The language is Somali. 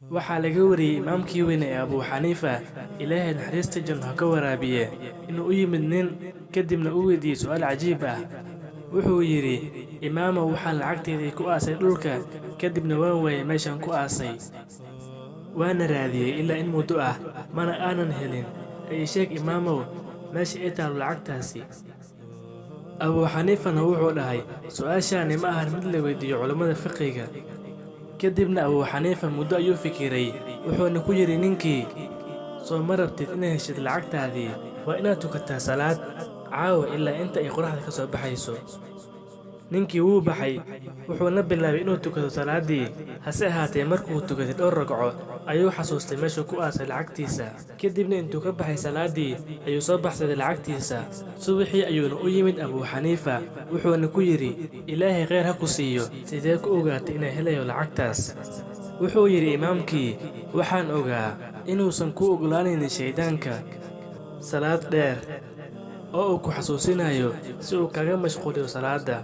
waxaa laga wariyey imaamkii weyne ee Abu Xaniifa Ilaahay naxariista janno ha ka waraabiye inuu u yimid nin kadibna uu weydiiyey su'aal cajiib ah. wuxuu yidhi, imaamow waxaan lacagteedii ku aasay dhulka kadibna waan waayay meeshaan ku aasay, waana raadiyey ilaa in muddo ah mana aanan helin. ii sheeg imaamow meesha ay taalo lacagtaasi. Abu Xaniifana wuxuu dhahay, su'aashaani ma ahan mid la weydiiyo culammada fiqiga. kadibna Abu Xaniifa muddo ayuu fikiray, wuxuuna ku yidhi ninkii, soo ma rabtid inaad heshid lacagtaadii, waa inaad tukataa salaad caawa ilaa inta ay qoraxda ka soo baxayso. ninkii wuu baxay, wuxuuna bilaabay inuu tukado salaaddii. hase ahaatee markuu tukaday dhowr ragco ayuu xasuustay meeshuu ku aasay lacagtiisa. kadibna intuu ka baxay salaaddii ayuu soo baxsaday lacagtiisa. subaxii ayuuna u yimid Abu Xaniifa, wuxuuna ku yidhi, Ilaahay khayr ha ku siiyo, sidee ku ogaatay inaan helayo lacagtaas? wuxuu yidhi imaamkii, waxaan ogaa inuusan ku ogolaanaynin shayddaanka salaad dheer oo uu ku xasuusinayo si uu kaga mashquuliyo salaadda.